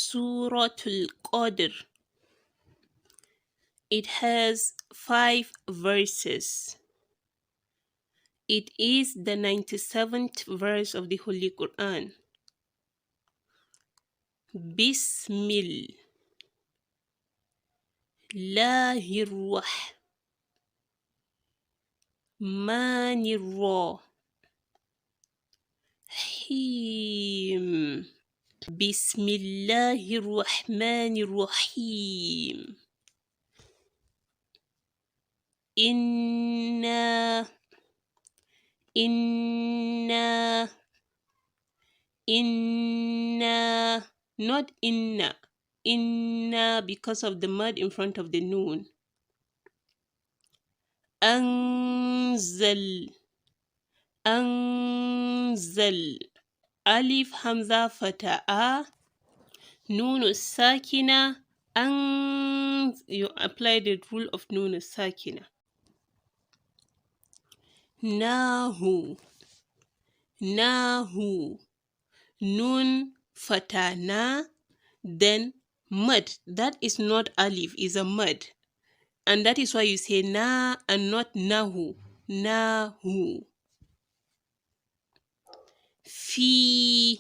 Surah Al Qadr. It has 5 verses. It is the 97th verse of the Holy Qur'an. Bismillahirrahmanirrahim. Bismillahirrahmanirrahim. Inna, inna, inna, not inna. Inna because of the mud in front of the noon. Anzal, anzal. Alif hamza fata'a. Nun sakina. You apply the rule of nun sakina. Nahu, nahu. Nun fatana, then mud. That is not alif, is a mud. And that is why you say na and not nahu. Nahu. Fi,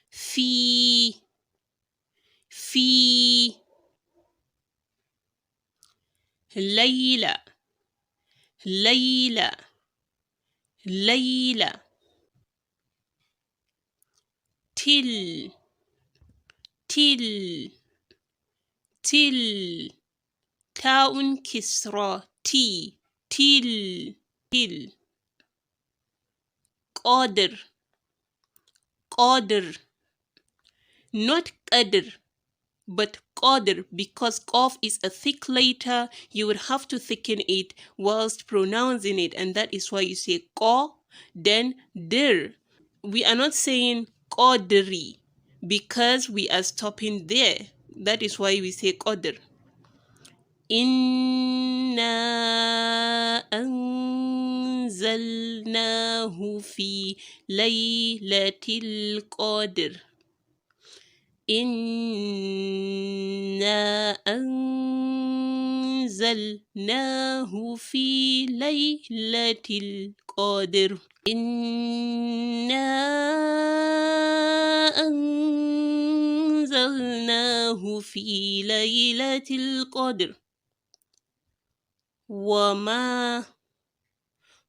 fi, fi. Layla, layla, layla. Till, till, till. Ta'un kisra, ti, till, till. Qadr, qadr. Not qadr, but qadr, because qaf is a thick letter, you would have to thicken it whilst pronouncing it, and that is why you say qa, then dir. We are not saying qadri because we are stopping there. That is why we say qadr. Inna anzalnahu fi laylatil qadr. Inna anzalnahu fi laylatil qadr. Inna anzalnahu fi laylatil qadr. وما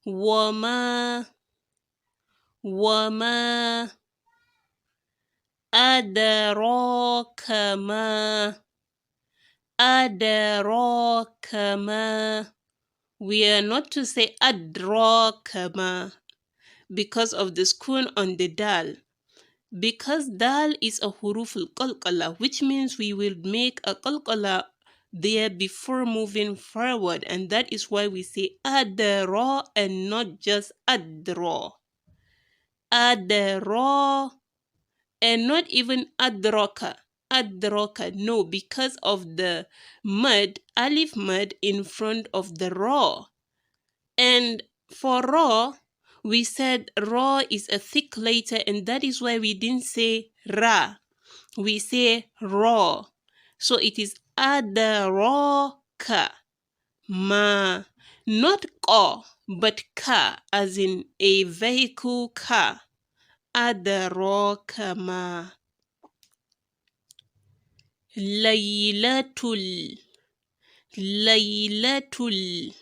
وما وما أدراك ما أدراك ما. We are not to say أدراك ما because of the sukun on the dal, because dal is a huruf al-qalqala, which means we will make a qalqala there before moving forward, and that is why we say adra and not just adra. Adra and not even adraka. Adraka, no, because of the mud, alif mud in front of the ra. And for ra, we said ra is a thick letter, and that is why we didn't say ra. We say ra. So it is adraka ma, not ka, but ka, as in a vehicle car. Adraka ma. Laylatul, laylatul,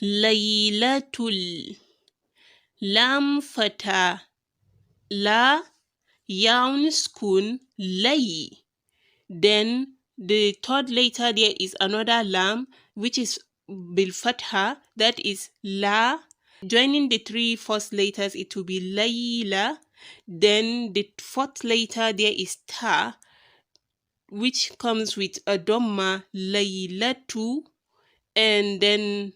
laylatul. Lam fata, la, yawn sukun, lay. Then the third letter there is another lam, which is bil fatha, that is la. Joining the 3 first letters, it will be layla. Then the fourth letter there is ta, which comes with a dhamma, laylatu. And then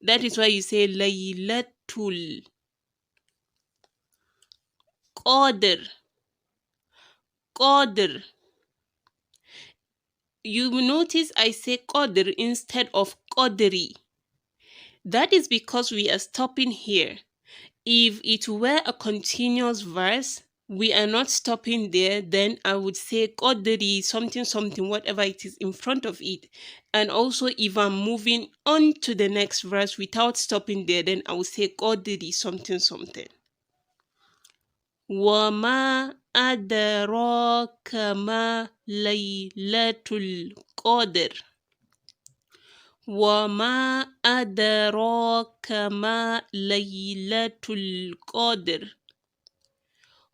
that is why you say laylatul. Qadr, qadr. You will notice I say qadr instead of qadri. That is because we are stopping here. If it were a continuous verse, we are not stopping there, then I would say qadri something something, whatever it is in front of it. And also if I'm moving on to the next verse without stopping there, then I would say qadri something something. وَمَا أَدْرَاكَ مَا لَيْلَةُ الْقَدْرِ وَمَا أَدْرَاكَ مَا لَيْلَةُ الْقَدْرِ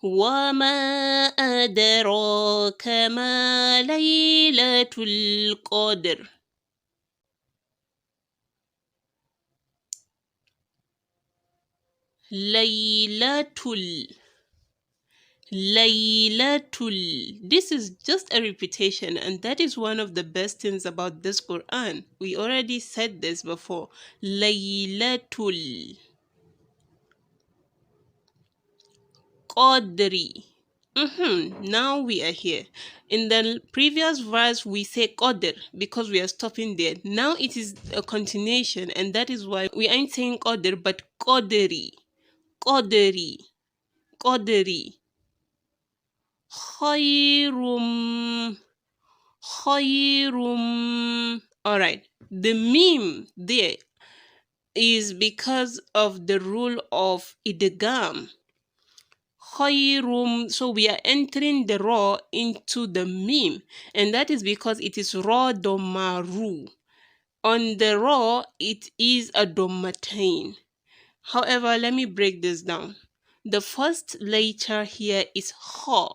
وَمَا أَدْرَاكَ مَا لَيْلَةُ الْقَدْرِ Laylatul. This is just a repetition, and that is one of the best things about this Quran. We already said this before. Laylatul Qadri. Now we are here. In the previous verse, we say Qadr because we are stopping there. Now it is a continuation, and that is why we ain't saying Qadr, but Qadri. Qadri. Qadri. Khayrum. Khayrum. Alright. The meme there is because of the rule of idgham. Khayrum. So we are entering the ra into the meme, and that is because it is ra domaru. On the ra, it is a domatain. However, let me break this down. The first letter here is kha.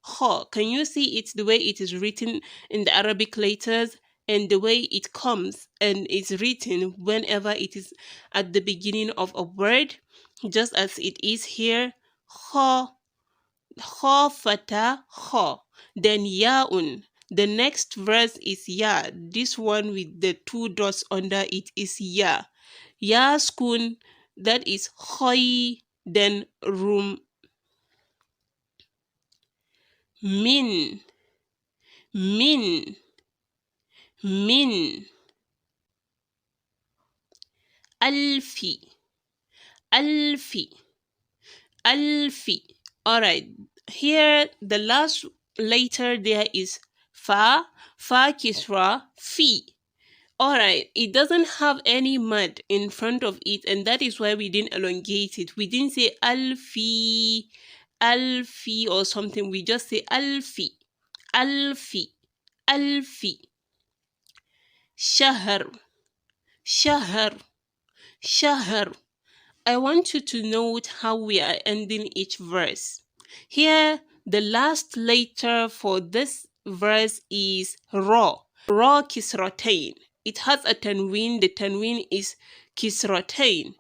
Kha. Can you see it's the way it is written in the Arabic letters and the way it comes and is written whenever it is at the beginning of a word, just as it is here. Kha. Kha fata kha. Then yaun. The next verse is ya. This one with the two dots under it is ya. Ya skun. That is khoy. Then rum. Min. Min. Min. Alfi. Alfi. Alfi. Alright. Here the last letter there is fa. Fa kisra. Fi. Alright, it doesn't have any mud in front of it, and that is why we didn't elongate it. We didn't say alfi, alfi or something. We just say alfi, alfi, alfi. Shahr, shahr, shahr. I want you to note how we are ending each verse. Here, the last letter for this verse is ra. Ra kisratain. It has a tanween. The tanween is kisratain.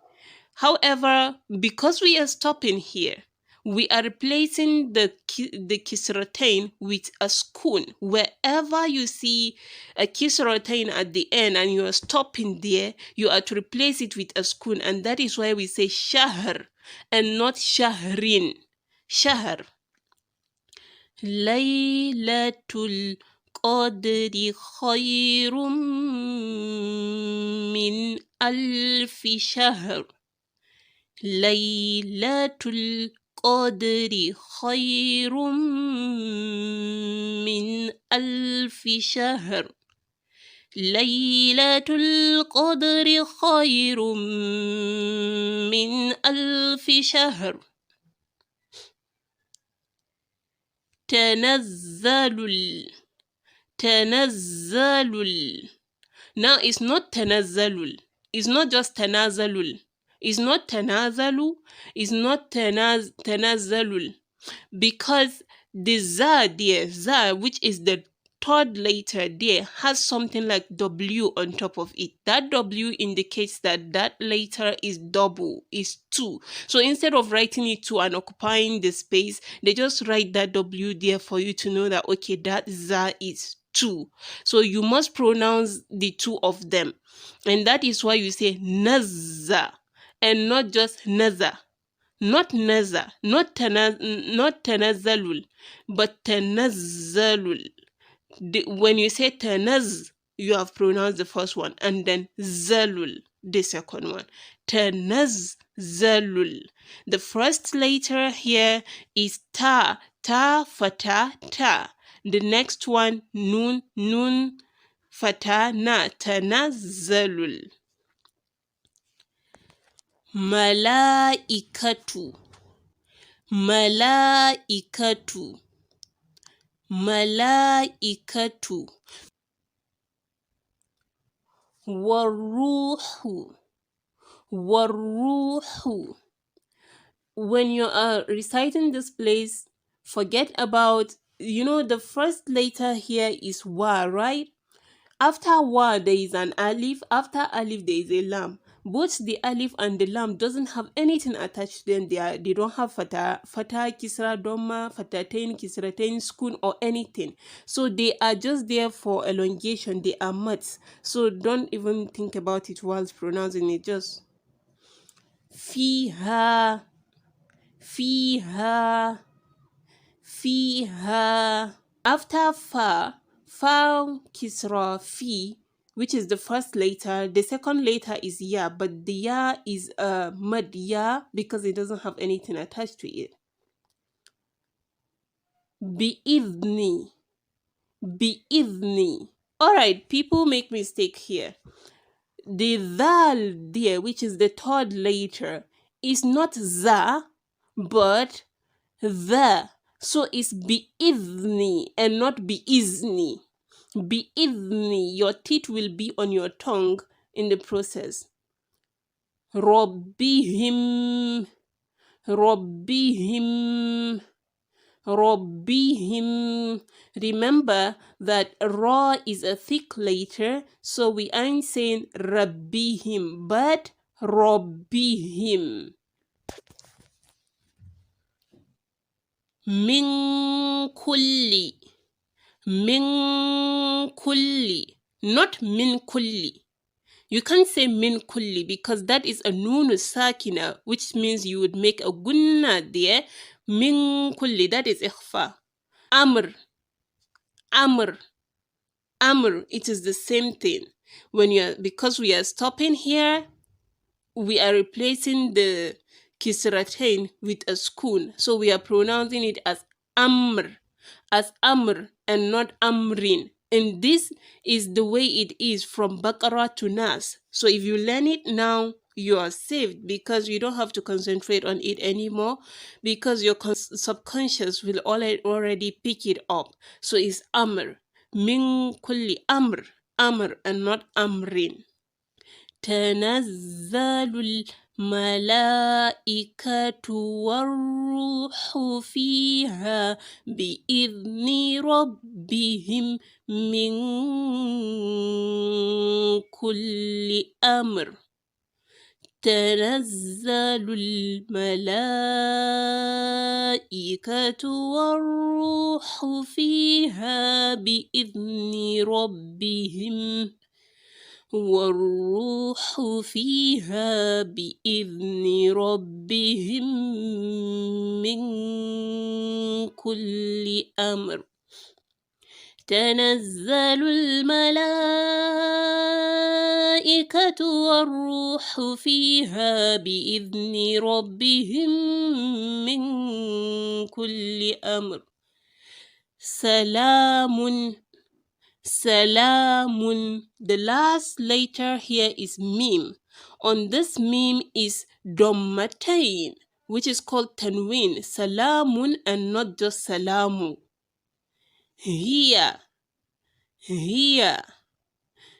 However, because we are stopping here, we are replacing the kisratain with a skun. Wherever you see a kisratain at the end and you are stopping there, you are to replace it with a skun, and that is why we say shahr and not shahrin. Shahr. Laylatul Qadri khayrum min alfi shahr. Laylatul Qadri khayrum min alfi shahr. Laylatul Qadri khayrum min alfi shahr. Tanazzalul. Tanazzalul. Now it's not tanazzalul. It's not just tanazalul. It's not tanazalu. It's not tanazzalul. Because the za there, za, which is the third letter there, has something like W on top of it. That W indicates that that letter is double, is two. So instead of writing it two and occupying the space, they just write that W there for you to know that, okay, that za is two. So you must pronounce the two of them. And that is why you say nazza and not just naza. Not naza, not tanazzalul, but tanazzalul. When you say tanaz, you have pronounced the first one, and then zalul, the second one. tanazzalul. The first letter here is ta, ta, fata, ta. The next one, nun, nun, fata, na, tanazzalul. Malaikatu, malaikatu, malaikatu. Waruhu, waruhu. When you are reciting this place, forget about, the first letter here is wa, right? After wa, there is an alif. After alif, there is a lam. Both the alif and the lam doesn't have anything attached to them. They don't have fata, kisra, dhamma, fatatain, kisratain, sukun, or anything. So they are just there for elongation. They are mats. So don't even think about it whilst pronouncing it. Just fiha, fiha, fiha. After fa, kisra, fi, which is the first letter. The second letter is ya, but the ya is a mad ya because it doesn't have anything attached to it. Bi'idhni, bi'idhni. Alright, people make mistake here. The dhal there, which is the third letter, is not za, but the. So it's bi'idhni and not bi'izni. Bi'idhni, your teeth will be on your tongue in the process. Rabbihim, rabbihim, rabbihim. Remember that ra is a thick letter, so we aren't saying rabbihim, but rabbihim. Min kulli, min kulli, not min kulli. You can't say min kulli because that is a nun sakina, which means you would make a gunna there. Min kulli, that is ikhfa. Amr, amr, amr, it is the same thing. Because we are stopping here, we are replacing the kisratain with a sukun. So we are pronouncing it as amr, and not amrin. And this is the way it is from Baqarah to Nas. So if you learn it now, you are saved because you don't have to concentrate on it anymore because your subconscious will already pick it up. So it's amr, min kulli amr, amr, and not amrin. تنزل الملائكة والروح فيها بإذن ربهم من كل أمر. تنزل الملائكة والروح فيها بإذن ربهم والروح فيها بإذن ربهم من كل أمر. تنزل الملائكة والروح فيها بإذن ربهم من كل أمر. سلام, salamun. The last letter here is mim. On this mim is dommatain, which is called tanween. Salamun and not just salamu. Here, here,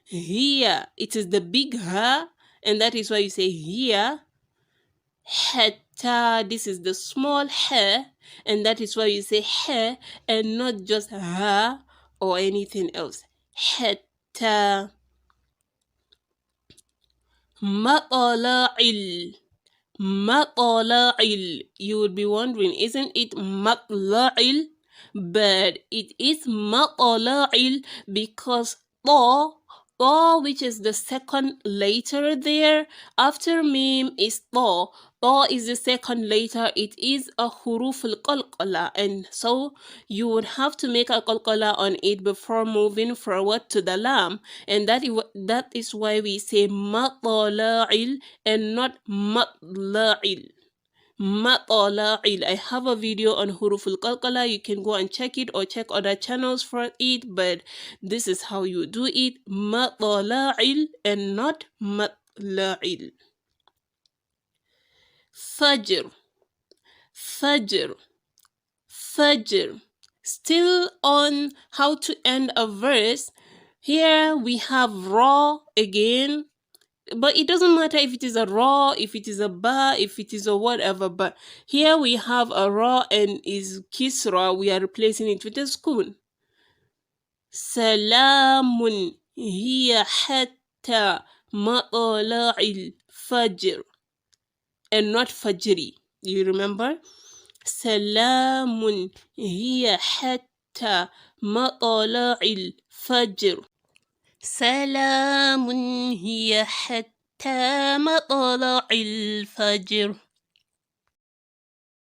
here. It is the big ha, and that is why you say here. Hatta, this is the small ha, and that is why you say ha and not just ha or anything else. Hatta. Maqala'il, maqala'il. You would be wondering, isn't it maqla'il? But it is maqala'il because ta, which is the second letter there, after mim is ta. Ta is the second letter. It is a huruf al-qalqala, and so you would have to make a qalqala on it before moving forward to the lam, and that is why we say matla'il and not matla'il. Matla'il. I have a video on huruf al-qalqala. You can go and check it or check other channels for it, but this is how you do it. Matla'il and not matla'il. Fajr, Fajr, Fajr. Still on how to end a verse. Here we have ra again, but it doesn't matter if it is a ra, if it is a ba, if it is a whatever, but here we have a ra and is kisra. We are replacing it with a sukun. Salamun hiya hatta matla'il fajr, and not fajri. You remember? Salamun hiya hatta matla'il fajr. Salamun hiya hatta matla'il fajr.